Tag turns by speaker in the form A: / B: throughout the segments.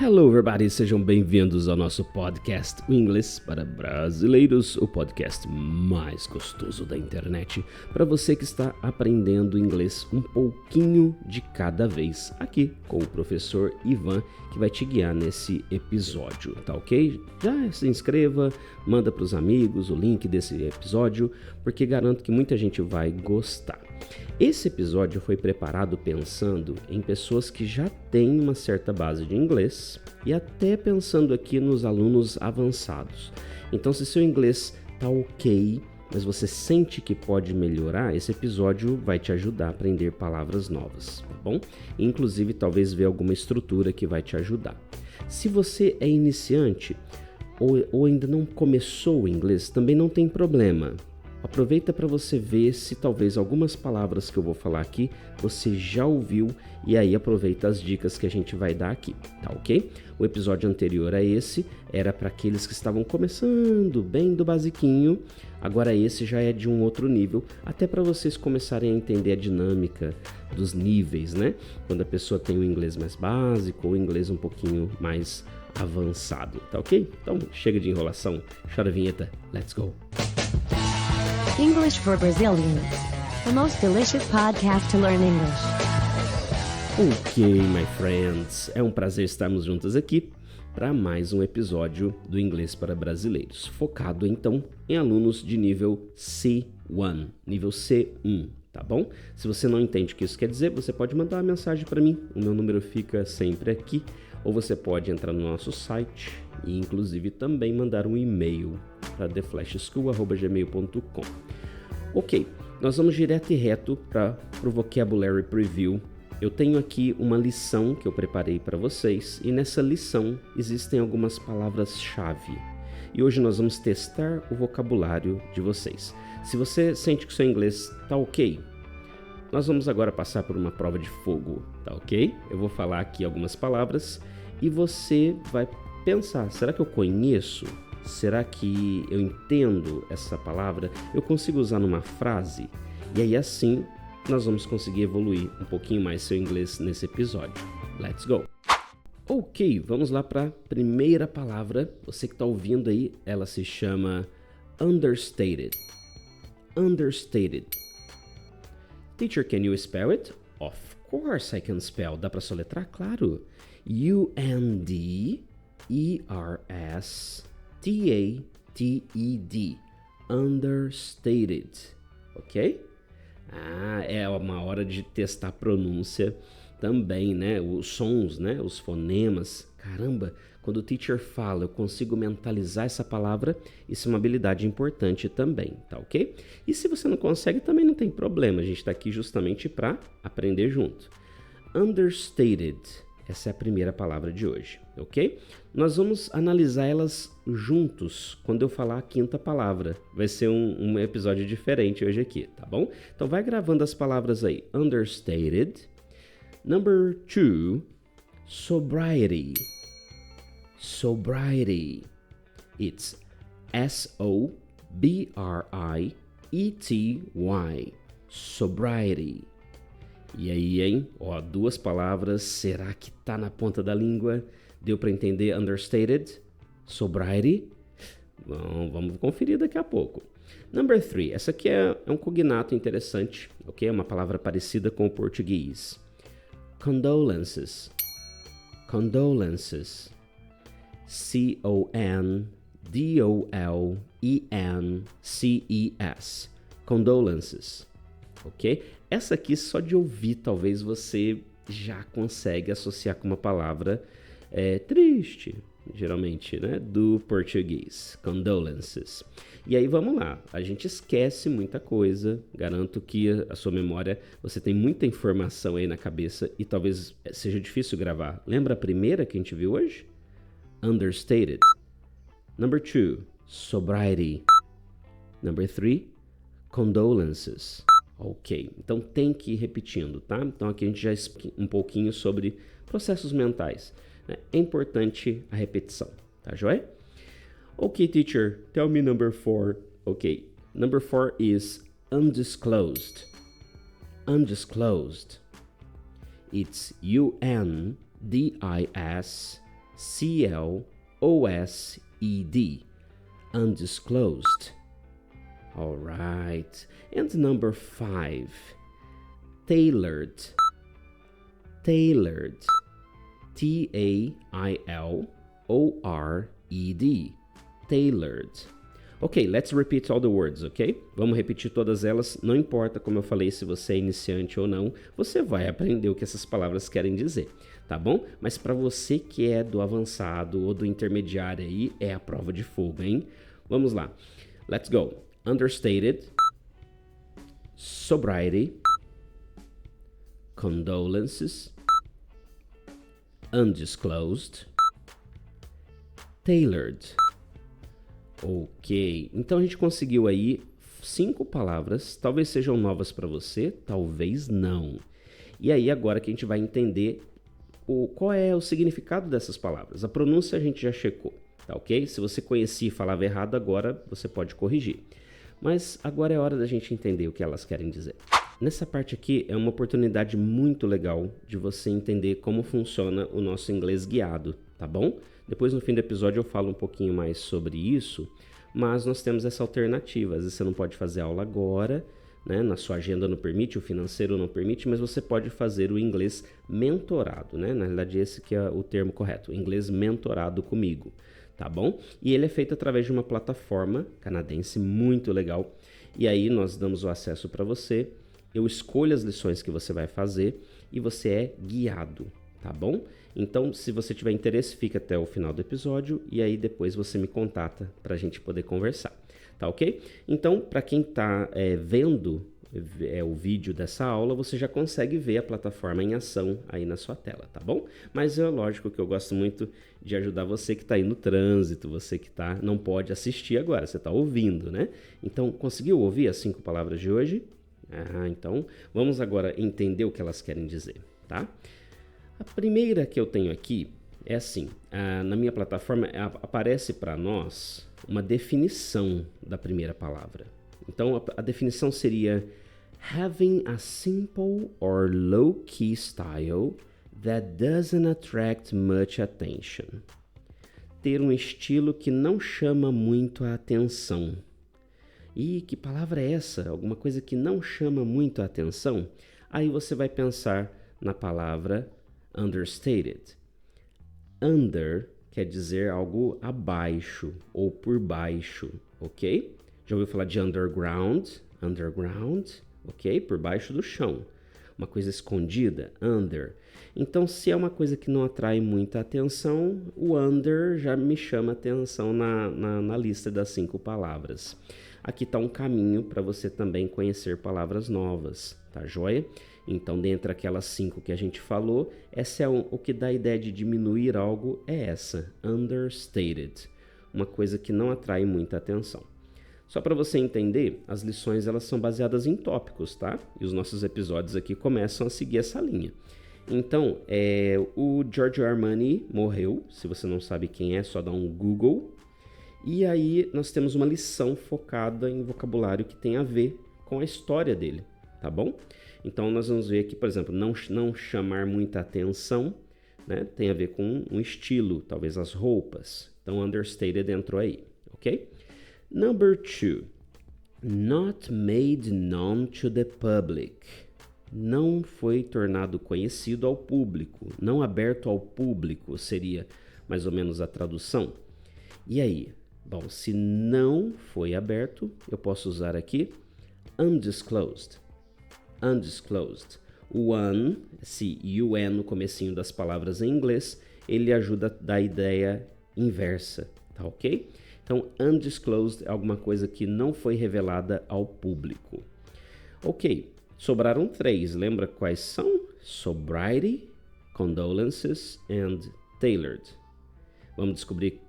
A: Hello everybody, sejam bem-vindos ao nosso podcast O Inglês para Brasileiros, o podcast mais gostoso da internet, para você que está aprendendo inglês um pouquinho de cada vez, aqui com o professor Ivan, que vai te guiar nesse episódio, tá ok? Já se inscreva, manda para os amigos o link desse episódio, porque garanto que muita gente vai gostar. Esse episódio foi preparado pensando em pessoas que já têm uma certa base de inglês e até pensando aqui nos alunos avançados. Então, se seu inglês tá ok, mas você sente que pode melhorar, esse episódio vai te ajudar a aprender palavras novas, tá bom? Inclusive, talvez ver alguma estrutura que vai te ajudar. Se você é iniciante ou ainda não começou o inglês, também não tem problema. Aproveita para você ver se talvez algumas palavras que eu vou falar aqui você já ouviu e aí aproveita as dicas que a gente vai dar aqui, tá ok? O episódio anterior a esse era para aqueles que estavam começando bem do basiquinho, agora esse já é de um outro nível, até para vocês começarem a entender a dinâmica dos níveis, né? Quando a pessoa tem o inglês mais básico ou o inglês um pouquinho mais avançado, tá ok? Então chega de enrolação, chora a vinheta, let's go!
B: English for Brazilians, the most delicious podcast to learn English.
A: Ok, my friends, é um prazer estarmos juntos aqui para mais um episódio do Inglês para Brasileiros, focado então em alunos de nível C1, nível C1, tá bom? Se você não entende o que isso quer dizer, você pode mandar uma mensagem para mim, o meu número fica sempre aqui, ou você pode entrar no nosso site e inclusive também mandar um e-mail para theflashschool@gmail.com. Ok, nós vamos direto e reto para o Vocabulary Preview. Eu tenho aqui uma lição que eu preparei para vocês e nessa lição existem algumas palavras-chave. E hoje nós vamos testar o vocabulário de vocês. Se você sente que o seu inglês está ok, nós vamos agora passar por uma prova de fogo, tá ok? Eu vou falar aqui algumas palavras e você vai pensar, será que eu conheço? Será que eu entendo essa palavra? Eu consigo usar numa frase? E aí assim nós vamos conseguir evoluir um pouquinho mais seu inglês nesse episódio. Let's go! Ok, vamos lá para a primeira palavra. Você que está ouvindo aí, ela se chama understated. Understated. Teacher, can you spell it? Of course I can spell. Dá para soletrar? Claro. U-N-D-E-R-S-T-A-T-E-D. Understated. Ok? É uma hora de testar a pronúncia também, né? Os sons, né? Os fonemas. Caramba, quando o teacher fala, eu consigo mentalizar essa palavra. Isso é uma habilidade importante também, tá ok? E se você não consegue, também não tem problema. A gente está aqui justamente para aprender junto. Understated. Essa é a primeira palavra de hoje, ok? Nós vamos analisar elas juntos quando eu falar a quinta palavra. Vai ser um episódio diferente hoje aqui, tá bom? Então vai gravando as palavras aí. Understated. Number 2, sobriety. Sobriety. It's S-O-B-R-I-E-T-Y. Sobriety. E aí, hein? Ó, duas palavras, será que tá na ponta da língua? Deu para entender understated? Sobriety? Bom, vamos conferir daqui a pouco. Number 3, essa aqui é um cognato interessante, ok? É uma palavra parecida com o português. Condolences. Condolences. C-O-N-D-O-L-E-N-C-E-S. Condolences. Ok? Essa aqui, só de ouvir, talvez você já consegue associar com uma palavra triste, geralmente, né? Do português. Condolences. E aí, vamos lá. A gente esquece muita coisa. Garanto que a sua memória, você tem muita informação aí na cabeça e talvez seja difícil gravar. Lembra a primeira que a gente viu hoje? Understated. Number 2, sobriety. Number 3, condolences. Ok, então tem que ir repetindo, tá? Então aqui a gente já explica um pouquinho sobre processos mentais. Né? É importante a repetição, tá joia? Ok, teacher, tell me number 4. Ok, number 4 is undisclosed. Undisclosed. It's U-N-D-I-S Undisclosed. All right. And number 5, tailored. Tailored. T-A-I-L-O-R-E-D. Tailored. Ok, let's repeat all the words, ok? Vamos repetir todas elas, não importa, como eu falei, se você é iniciante ou não, você vai aprender o que essas palavras querem dizer, tá bom? Mas para você que é do avançado ou do intermediário aí, é a prova de fogo, hein? Vamos lá. Let's go. Understated, sobriety, condolences, undisclosed, tailored. Ok, então a gente conseguiu aí 5 palavras, talvez sejam novas para você, talvez não. E aí agora que a gente vai entender qual é o significado dessas palavras. A pronúncia a gente já checou, tá ok? Se você conhecia e falava errado agora, você pode corrigir. Mas agora é hora da gente entender o que elas querem dizer. Nessa parte aqui é uma oportunidade muito legal de você entender como funciona o nosso inglês guiado, tá bom? Depois no fim do episódio eu falo um pouquinho mais sobre isso, mas nós temos essa alternativa. Às vezes você não pode fazer aula agora, né? Na sua agenda não permite, o financeiro não permite, mas você pode fazer o inglês mentorado, né? Na realidade esse que é o termo correto, o inglês mentorado comigo, tá bom? E ele é feito através de uma plataforma canadense muito legal, e aí nós damos o acesso para você, eu escolho as lições que você vai fazer e você é guiado, tá bom? Então, se você tiver interesse, fica até o final do episódio e aí depois você me contata para a gente poder conversar, tá ok? Então, para quem está vendo o vídeo dessa aula, você já consegue ver a plataforma em ação aí na sua tela, tá bom? Mas é lógico que eu gosto muito de ajudar você que está aí no trânsito, você que não pode assistir agora, você está ouvindo, né? Então, conseguiu ouvir as 5 palavras de hoje? Então, vamos agora entender o que elas querem dizer, tá? A primeira que eu tenho aqui é assim, na minha plataforma aparece para nós uma definição da primeira palavra. Então a definição seria having a simple or low-key style that doesn't attract much attention. Ter um estilo que não chama muito a atenção. E que palavra é essa? Alguma coisa que não chama muito a atenção? Aí você vai pensar na palavra understated. Under quer dizer algo abaixo ou por baixo, ok? Já ouviu falar de underground? Underground, ok? Por baixo do chão. Uma coisa escondida, under. Então, se é uma coisa que não atrai muita atenção, o under já me chama atenção na lista das 5 palavras. Aqui está um caminho para você também conhecer palavras novas, tá joia? Então, dentre aquelas 5 que a gente falou, essa é o que dá a ideia de diminuir algo, é essa, understated. Uma coisa que não atrai muita atenção. Só para você entender, as lições elas são baseadas em tópicos, tá? E os nossos episódios aqui começam a seguir essa linha. Então, o Giorgio Armani morreu, se você não sabe quem é, só dá um Google. E aí nós temos uma lição focada em vocabulário que tem a ver com a história dele, tá bom? Então nós vamos ver aqui, por exemplo, não chamar muita atenção, né? Tem a ver com um estilo, talvez as roupas. Então understated entrou aí, ok? Number 2, not made known to the public. Não foi tornado conhecido ao público, não aberto ao público, seria mais ou menos a tradução. E aí? Bom, se não foi aberto, eu posso usar aqui undisclosed. Undisclosed. O un, esse un no comecinho das palavras em inglês, ele ajuda a dar a ideia inversa, tá ok? Então, undisclosed é alguma coisa que não foi revelada ao público. Ok, sobraram 3, lembra quais são? Sobriety, condolences and tailored. Vamos descobrir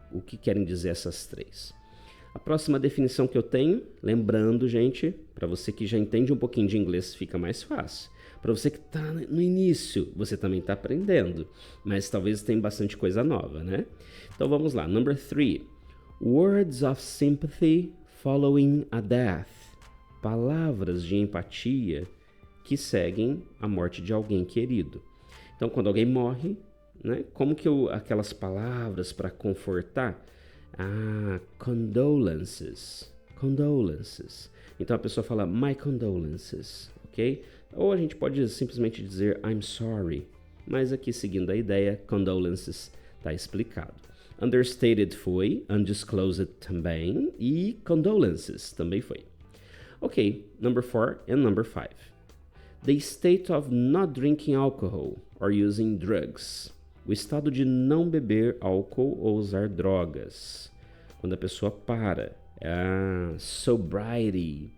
A: o que querem dizer essas 3. A próxima definição que eu tenho, lembrando, gente, para você que já entende um pouquinho de inglês, fica mais fácil. Para você que está no início, você também está aprendendo, mas talvez tenha bastante coisa nova, né? Então vamos lá. Number 3. Words of sympathy following a death. Palavras de empatia que seguem a morte de alguém querido. Então, quando alguém morre, né? Como que aquelas palavras para confortar? Condolences. Condolences. Então a pessoa fala my condolences, ok? Ou a gente pode simplesmente dizer I'm sorry. Mas aqui, seguindo a ideia, condolences está explicado. Understated foi, undisclosed também e condolences também foi. Ok, number 4 and number 5. The state of not drinking alcohol or using drugs. O estado de não beber álcool ou usar drogas. Quando a pessoa para. Sobriety.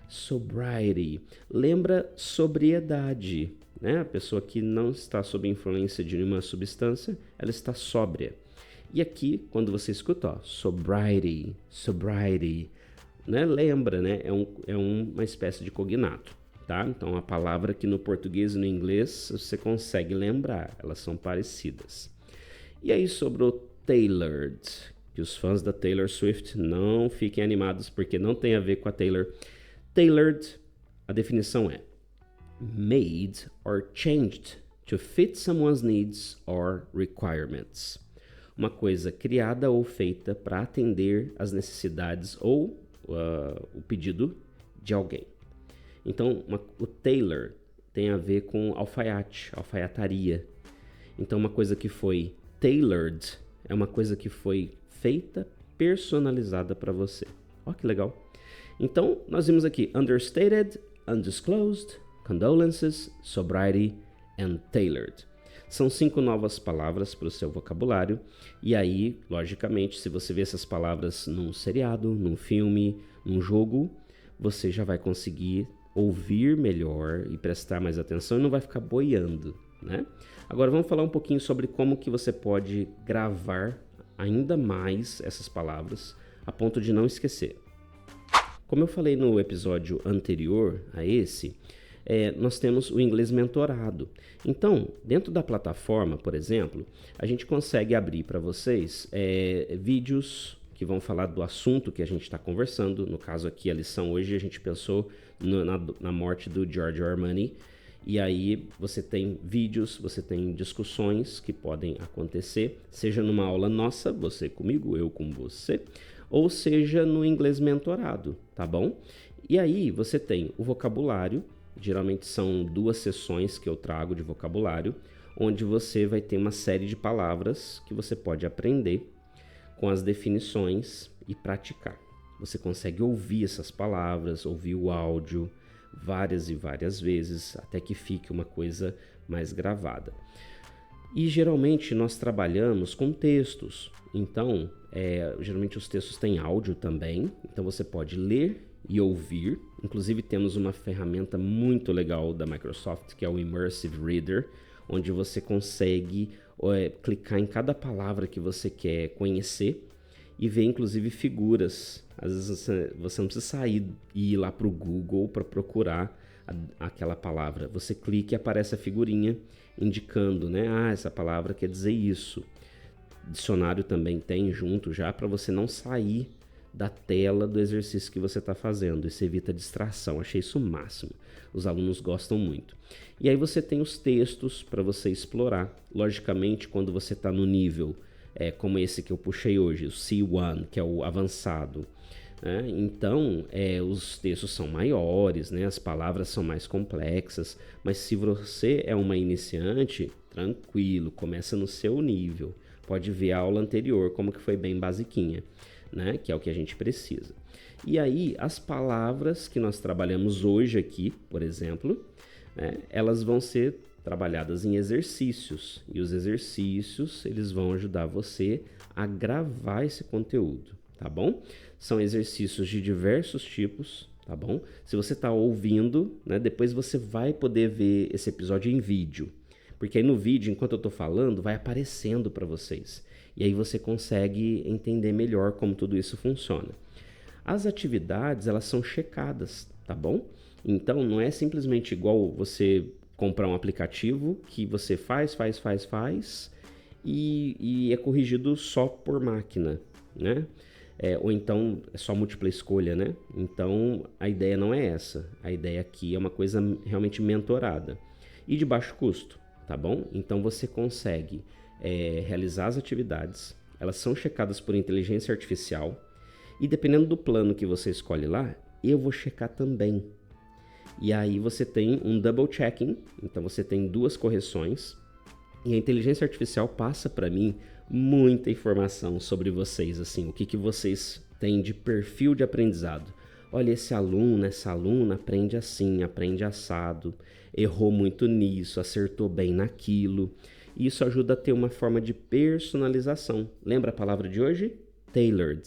A: Sobriety. Lembra sobriedade, né? A pessoa que não está sob influência de nenhuma substância, ela está sóbria. E aqui, quando você escuta, ó, sobriety, sobriety, né? Lembra, né? É uma espécie de cognato, tá? Então, a palavra que no português e no inglês você consegue lembrar, elas são parecidas. E aí, sobre o tailored, que os fãs da Taylor Swift não fiquem animados, porque não tem a ver com a Taylor. Tailored, a definição é made or changed to fit someone's needs or requirements. Uma coisa criada ou feita para atender às necessidades ou o pedido de alguém. Então, o tailor tem a ver com alfaiate, alfaiataria. Então, uma coisa que foi tailored é uma coisa que foi feita, personalizada para você. Ó, que legal. Então, nós vimos aqui understated, undisclosed, condolences, sobriety and tailored. São 5 novas palavras para o seu vocabulário. E aí, logicamente, se você vê essas palavras num seriado, num filme, num jogo, você já vai conseguir ouvir melhor e prestar mais atenção e não vai ficar boiando, né? Agora vamos falar um pouquinho sobre como que você pode gravar ainda mais essas palavras a ponto de não esquecer. Como eu falei no episódio anterior a esse, nós temos o inglês mentorado. Então, dentro da plataforma, por exemplo, a gente consegue abrir para vocês vídeos que vão falar do assunto que a gente está conversando. No caso aqui, a lição hoje, a gente pensou na morte do Giorgio Armani. E aí você tem vídeos, você tem discussões que podem acontecer, seja numa aula nossa, você comigo, eu com você, ou seja no inglês mentorado, tá bom? E aí você tem o vocabulário. Geralmente são 2 sessões que eu trago de vocabulário, onde você vai ter uma série de palavras que você pode aprender com as definições e praticar. Você consegue ouvir essas palavras, ouvir o áudio várias e várias vezes, até que fique uma coisa mais gravada. E geralmente nós trabalhamos com textos, então geralmente os textos têm áudio também, então você pode ler e ouvir. Inclusive temos uma ferramenta muito legal da Microsoft, que é o Immersive Reader, onde você consegue clicar em cada palavra que você quer conhecer e ver inclusive figuras. Às vezes você não precisa sair e ir lá para o Google para procurar aquela palavra. Você clica e aparece a figurinha indicando, né? Essa palavra quer dizer isso. Dicionário também tem junto já, para você não sair da tela do exercício que você está fazendo. Isso evita distração. Achei isso o máximo. Os alunos gostam muito. E aí você tem os textos para você explorar. Logicamente, quando você está no nível como esse que eu puxei hoje, o C1, que é o avançado, né? Então os textos são maiores, né? As palavras são mais complexas, mas se você é uma iniciante, tranquilo, começa no seu nível. Pode ver a aula anterior, como que foi bem basiquinha, né? Que é o que a gente precisa. E aí, as palavras que nós trabalhamos hoje aqui, por exemplo, né? Elas vão ser trabalhadas em exercícios. E os exercícios, eles vão ajudar você a gravar esse conteúdo, tá bom? São exercícios de diversos tipos, tá bom? Se você está ouvindo, né? Depois você vai poder ver esse episódio em vídeo. Porque aí no vídeo, enquanto eu estou falando, vai aparecendo para vocês. E aí você consegue entender melhor como tudo isso funciona. As atividades, elas são checadas, tá bom? Então, não é simplesmente igual você comprar um aplicativo que você faz e é corrigido só por máquina, né? Ou então é só múltipla escolha, né? Então, a ideia não é essa. A ideia aqui é uma coisa realmente mentorada. E de baixo custo. Tá bom? Então você consegue realizar as atividades, elas são checadas por inteligência artificial e dependendo do plano que você escolhe lá, eu vou checar também. E aí você tem um double checking, então você tem 2 correções e a inteligência artificial passa para mim muita informação sobre vocês, assim, o que vocês têm de perfil de aprendizado. Olha, esse aluno, essa aluna aprende assim, aprende assado, errou muito nisso, acertou bem naquilo. Isso ajuda a ter uma forma de personalização. Lembra a palavra de hoje? Tailored.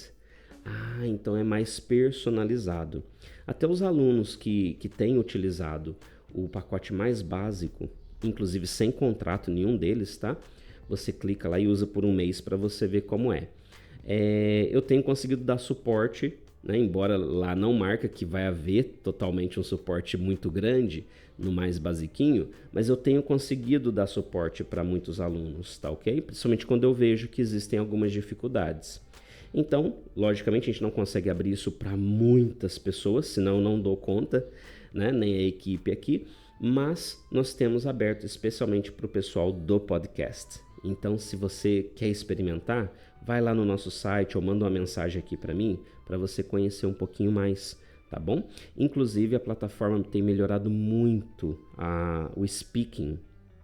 A: Ah, então é mais personalizado. Até os alunos que têm utilizado o pacote mais básico, inclusive sem contrato nenhum deles, tá? Você clica lá e usa por um mês para você ver como é. Eu tenho conseguido dar suporte, né? Embora lá não marca que vai haver totalmente um suporte muito grande no mais basiquinho, mas eu tenho conseguido dar suporte para muitos alunos, tá ok? Principalmente quando eu vejo que existem algumas dificuldades. Então, logicamente, a gente não consegue abrir isso para muitas pessoas, senão eu não dou conta, né? Nem a equipe aqui, mas nós temos aberto especialmente para o pessoal do podcast. Então, se você quer experimentar, vai lá no nosso site ou manda uma mensagem aqui para mim, para você conhecer um pouquinho mais, tá bom? Inclusive, a plataforma tem melhorado muito o speaking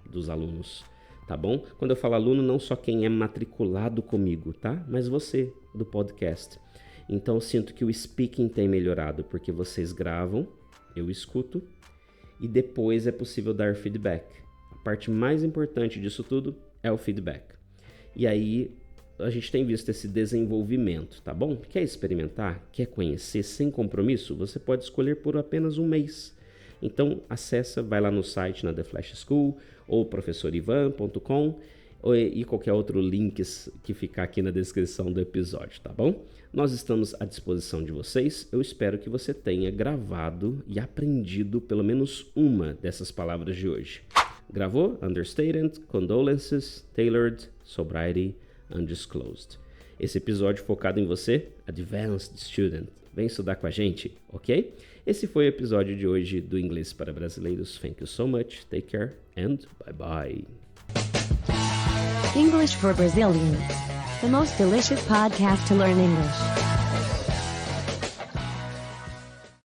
A: dos alunos, tá bom? Quando eu falo aluno, não só quem é matriculado comigo, tá? Mas você, do podcast. Então, eu sinto que o speaking tem melhorado, porque vocês gravam, eu escuto, e depois é possível dar feedback. A parte mais importante disso tudo é o feedback. E aí, a gente tem visto esse desenvolvimento, tá bom? Quer experimentar? Quer conhecer sem compromisso? Você pode escolher por apenas um mês. Então, acessa, vai lá no site na The Flash School ou professorivan.com e qualquer outro link que ficar aqui na descrição do episódio, tá bom? Nós estamos à disposição de vocês. Eu espero que você tenha gravado e aprendido pelo menos uma dessas palavras de hoje. Gravou? Understated, condolences, tailored, sobriety, undisclosed. Esse episódio focado em você, Advanced Student. Vem estudar com a gente, ok? Esse foi o episódio de hoje do Inglês para Brasileiros. Thank you so much, take care and bye-bye.
B: English for Brazilians. The most delicious podcast to learn English.